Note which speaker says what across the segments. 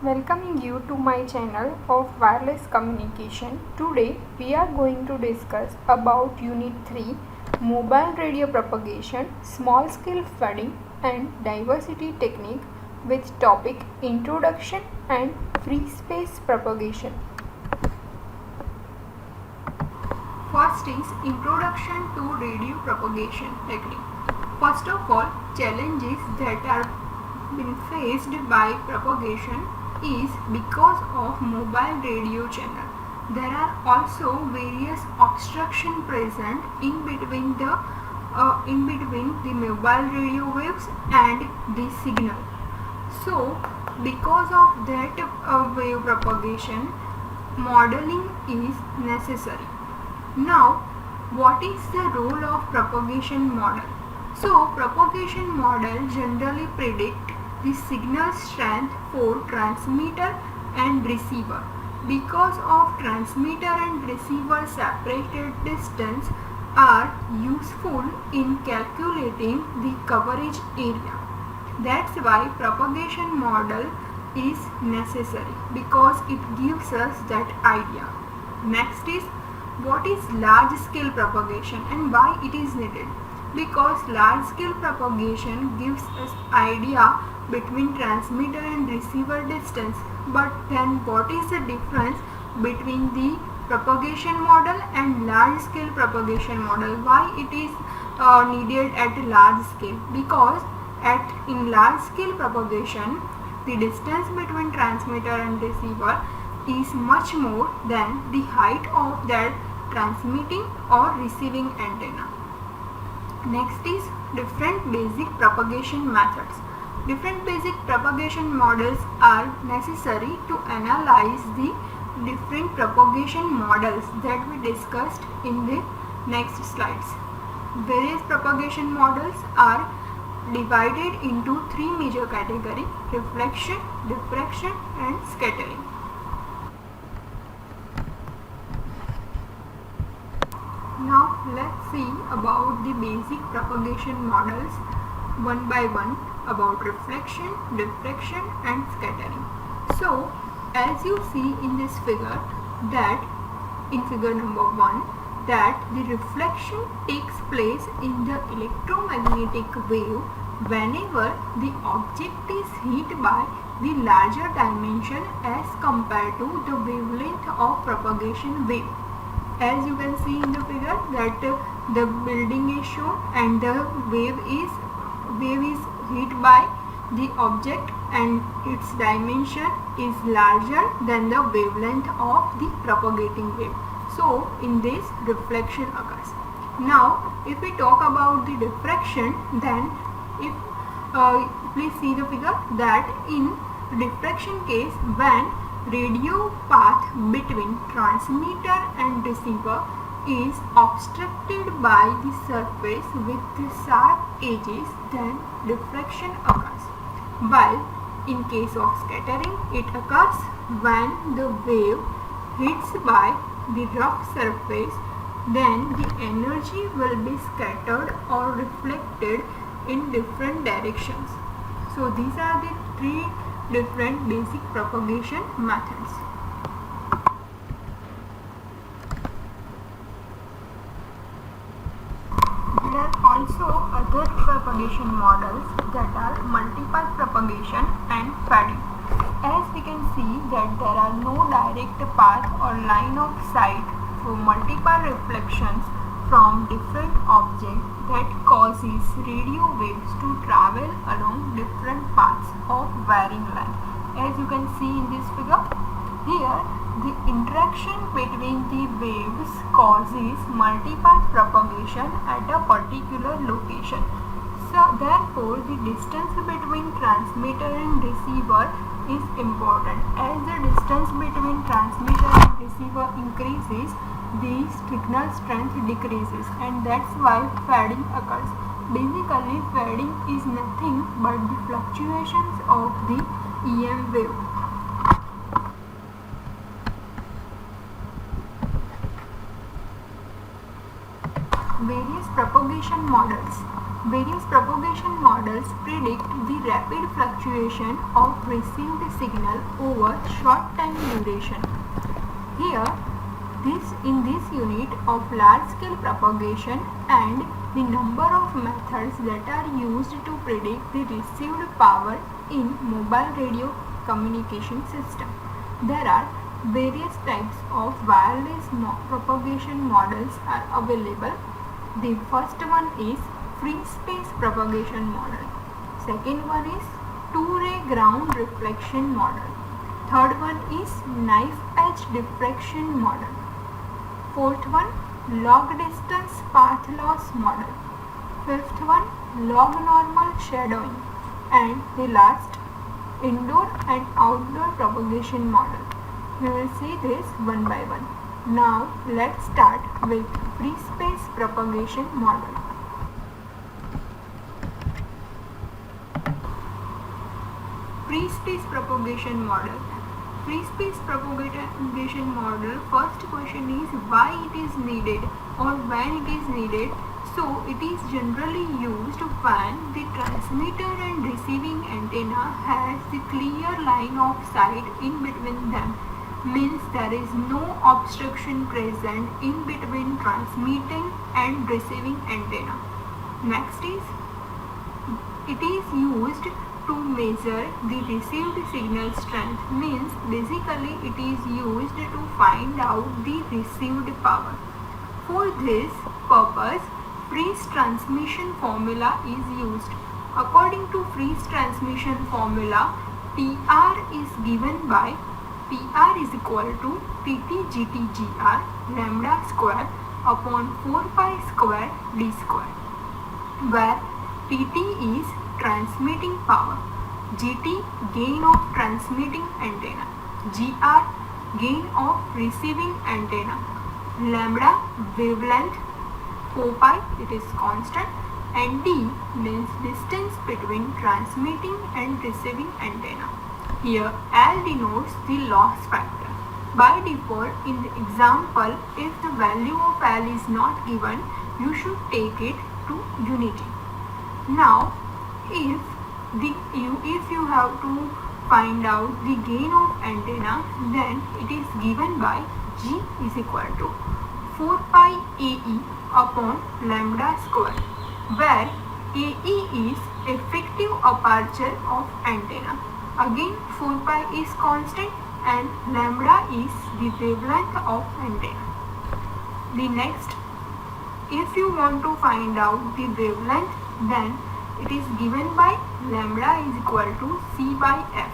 Speaker 1: Welcoming you to my channel of wireless communication. Today we are going to discuss about Unit 3 Mobile Radio Propagation, Small Scale Fading and Diversity Technique with topic Introduction and Free Space Propagation. First is Introduction to Radio Propagation Technique. First of all, challenges that are been faced by propagation is because of mobile radio channel. There are also various obstruction present in between the mobile radio waves and the signal. So, because of that wave propagation, modeling is necessary. Now, what is the role of propagation model? So, propagation model generally predict the signal strength for transmitter and receiver. Because of transmitter and receiver separated distance are useful in calculating the coverage area. That's why propagation model is necessary, because it gives us that idea. Next is, what is large scale propagation and why it is needed? Because large scale propagation gives us idea between transmitter and receiver distance, but then what is the difference between the propagation model and large scale propagation model? Why it is needed at large scale? Because in large scale propagation, the distance between transmitter and receiver is much more than the height of that transmitting or receiving antenna. Next is different basic propagation methods. Different basic propagation models are necessary to analyze the different propagation models that we discussed in the next slides. Various propagation models are divided into three major categories: reflection, diffraction and scattering. Now let's see about the basic propagation models one by one, about reflection, diffraction and scattering. So as you see in this figure, that in figure number 1, that the reflection takes place in the electromagnetic wave whenever the object is hit by the larger dimension as compared to the wavelength of propagation wave. As you can see in the figure that the building is shown and the wave is hit by the object and its dimension is larger than the wavelength of the propagating wave. So in this, reflection occurs. Now if we talk about the diffraction, then if please see the figure that in diffraction case, when radio path between transmitter and receiver is obstructed by the surface with the sharp edges, then diffraction occurs. While in case of scattering, it occurs when the wave hits by the rough surface, then the energy will be scattered or reflected in different directions. So these are the three different basic propagation methods. There are also other propagation models, that are multipath propagation and fading. As we can see that there are no direct path or line of sight for multipath reflections from different objects, that causes radio waves to travel along different paths of varying length. As you can see in this figure, here the interaction between the waves causes multipath propagation at a particular location. So therefore the distance between transmitter and receiver is important. As the distance between transmitter and receiver increases, the signal strength decreases, and that's why fading occurs. Basically, fading is nothing but the fluctuations of the EM wave. Various propagation models. Various propagation models predict the rapid fluctuation of received signal over short time duration. Here, in this unit of large-scale propagation and the number of methods that are used to predict the received power in mobile radio communication system. There are various types of wireless propagation models are available. The first one is free space propagation model. Second one is two-ray ground reflection model. Third one is knife edge diffraction model. Fourth one, log distance path loss model. Fifth one, log normal shadowing. And the last, indoor and outdoor propagation model. We will see this one by one. Now let's start with free space propagation model. Free space propagation model. Free space propagation model, first question is why it is needed or when it is needed. So it is generally used when the transmitter and receiving antenna has the clear line of sight in between them, means there is no obstruction present in between transmitting and receiving antenna. Next is, it is used to measure the received signal strength, means basically it is used to find out the received power. For this purpose, Friis transmission formula is used. According to Friis transmission formula, PR is given by PR is equal to PTGTGR lambda square upon 4 pi square d square, where PT is transmitting power, GT gain of transmitting antenna, GR gain of receiving antenna, lambda wavelength 4 pi, it is constant, and D means distance between transmitting and receiving antenna. Here L denotes the loss factor. By default, in the example, if the value of L is not given, you should take it to unity. Now, if you have to find out the gain of antenna, then it is given by G is equal to 4 pi AE upon lambda square, where AE is effective aperture of antenna. Again 4 pi is constant and lambda is the wavelength of antenna. The next, if you want to find out the wavelength, then it is given by lambda is equal to C by F,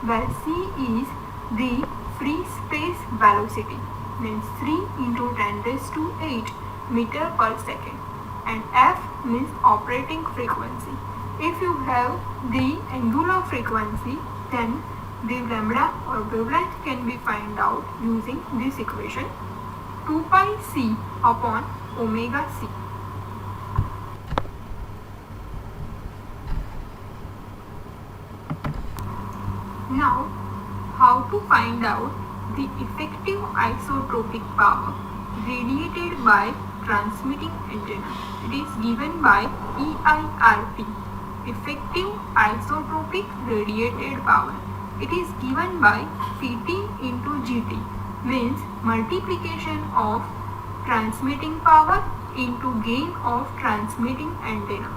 Speaker 1: where C is the free space velocity, means 3 into 10 raised to 8 meter per second, and F means operating frequency. If you have the angular frequency, then the lambda or wavelength can be found out using this equation, 2 pi C upon omega C. Now, how to find out the effective isotropic power radiated by transmitting antenna? It is given by EIRP, effective isotropic radiated power. It is given by PT into GT, means multiplication of transmitting power into gain of transmitting antenna.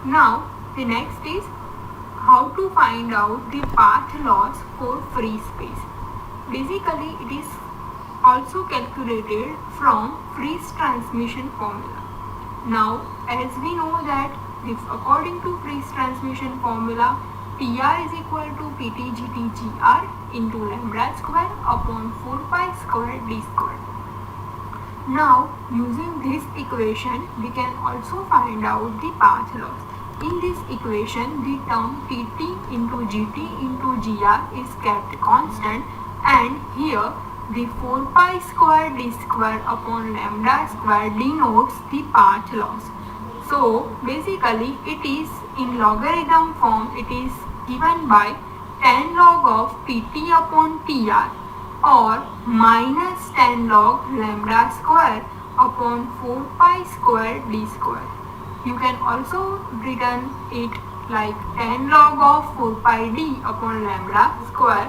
Speaker 1: Now, the next is how to find out the path loss for free space. Basically, it is also calculated from Friis transmission formula. Now, as we know that if according to Friis transmission formula, PR is equal to PTGTGR into lambda square upon 4 pi square d square. Now, using this equation, we can also find out the path loss. In this equation, the term TT into GT into GR is kept constant, and here the 4 pi square d square upon lambda square denotes the path loss. So basically it is in logarithm form, it is given by 10 log of PT upon TR or minus 10 log lambda square upon 4 pi square d square. You can also written it like tan log of 4 pi d upon lambda square.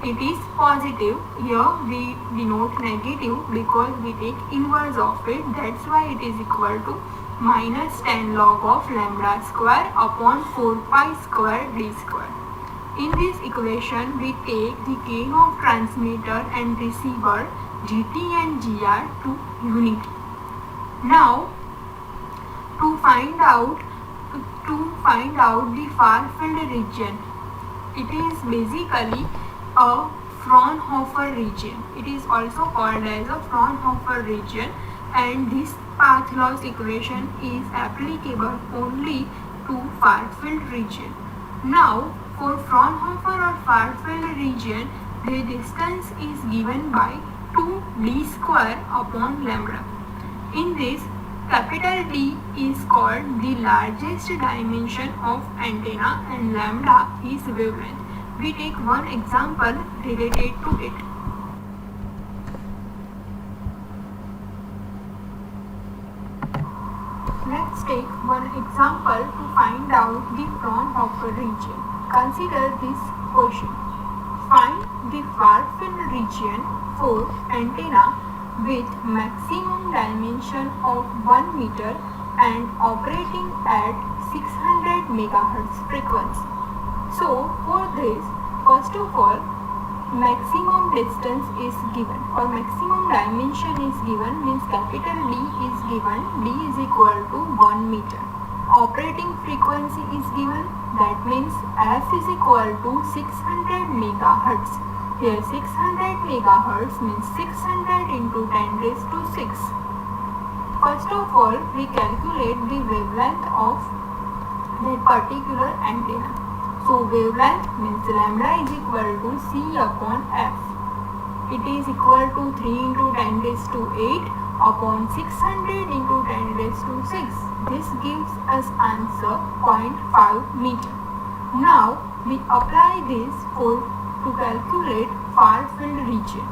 Speaker 1: It is positive. Here we denote negative because we take inverse of it. That's why it is equal to minus tan log of lambda square upon 4 pi square d square. In this equation, we take the gain of transmitter and receiver GT and GR to unity. Now, to find out the far field region, it is basically a Fraunhofer region. It is also called as a Fraunhofer region, and this path loss equation is applicable only to far field region. Now, for Fraunhofer or far field region, the distance is given by 2d square upon lambda. In this, capital D is called the largest dimension of antenna and lambda is wavelength. We take one example related to it. Let's take one example to find out the Fraunhofer region. Consider this question. Find the far field region for antenna with maximum dimension of 1 meter and operating at 600 MHz frequency. So for this, first of all, maximum distance is given or maximum dimension is given, means capital D is given. D is equal to 1 meter. Operating frequency is given, that means F is equal to 600 MHz. Here 600 MHz means 600 into 10 raised to 6. First of all, we calculate the wavelength of that particular antenna. So wavelength means lambda is equal to C upon F. It is equal to 3 into 10 raised to 8 upon 600 into 10 raised to 6. This gives us answer 0.5 meter. Now we apply this to calculate far field region.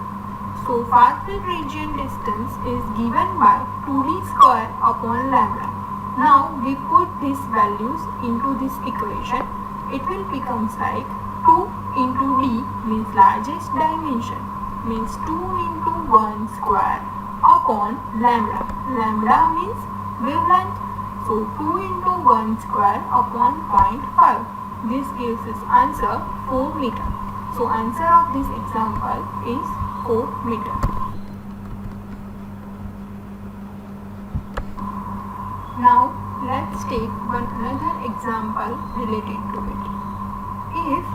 Speaker 1: So far field region distance is given by 2d square upon lambda. Now we put these values into this equation. It will becomes like 2 into d means largest dimension, means 2 into 1 square upon lambda. Lambda means wavelength. So 2 into 1 square upon 0.5. This gives us answer 4 meter. So answer of this example is 4 meter. Now let's take another example related to it. If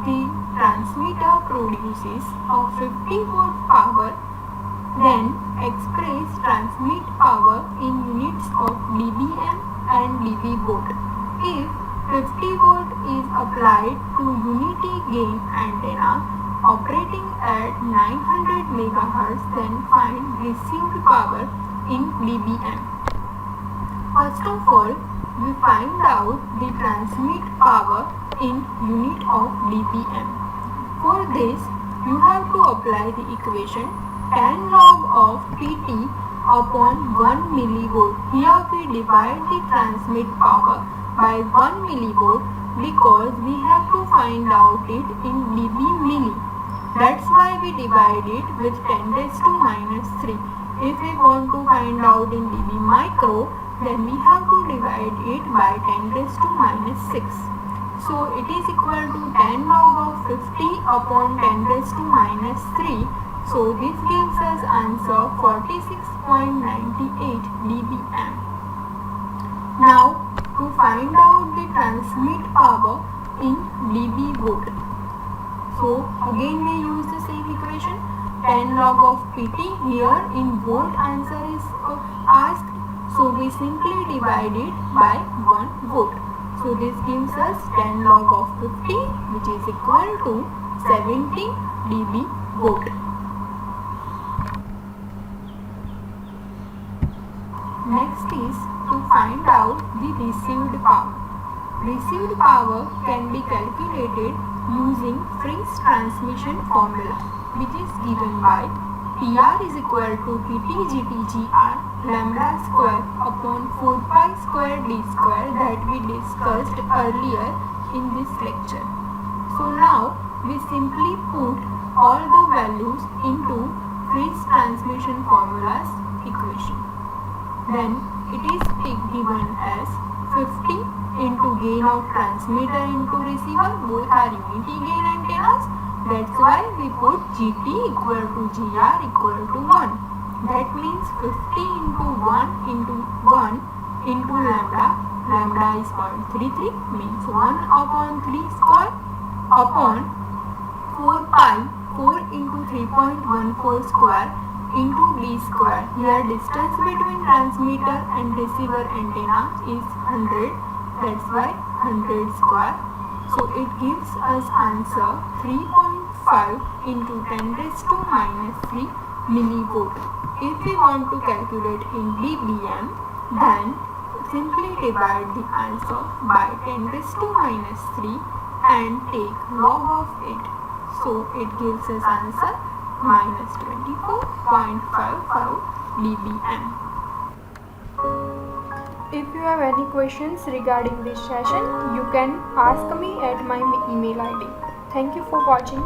Speaker 1: the transmitter produces a 50 watt power, then express transmit power in units of dBm and dB volt. If 50 volt is applied to unity gain antenna operating at 900 MHz, then find received power in dBm. First of all, we find out the transmit power in unit of dBm. For this, you have to apply the equation tan log of Pt upon 1 millivolt. Here we divide the transmit power by 1 millivolt because we have to find out it in dB milli. That's why we divide it with 10 raised to minus 3. If we want to find out in dB micro, then we have to divide it by 10 raised to minus 6. So it is equal to tan log of 50 upon 10 raised to minus 3. So this gives us answer 46.98 dBm. Now to find out the transmit power in dB volt. So again we use the same equation, tan log of Pt. Here in volt answer is asked. So we simply divide it by 1 volt. So this gives us tan log of 50, which is equal to 70 dB volt. Next is to find out the received power. Received power can be calculated using Friis transmission formula, which is given by PR is equal to PT GT GR lambda square upon 4 pi square d square that we discussed earlier in this lecture. So now we simply put all the values into Friis transmission formulas equation. Then it is given as 50 into gain of transmitter into receiver, both are unity gain antennas. That's why we put GT equal to GR equal to 1. That means 50 into 1 into lambda. Lambda is 0.33, means 1 upon 3 square upon 4 pi 4 into 3.14 square into d square. Here distance between transmitter and receiver antenna is 100. That's why 100 square. So it gives us answer 3.5 into 10 raised to minus 3 millivolt. If we want to calculate in dBm, then simply divide the answer by 10 raised to minus 3 and take log of it. So it gives us answer minus 24.55 dBm.
Speaker 2: If you have any questions regarding this session, you can ask me at my email ID. Thank you for watching.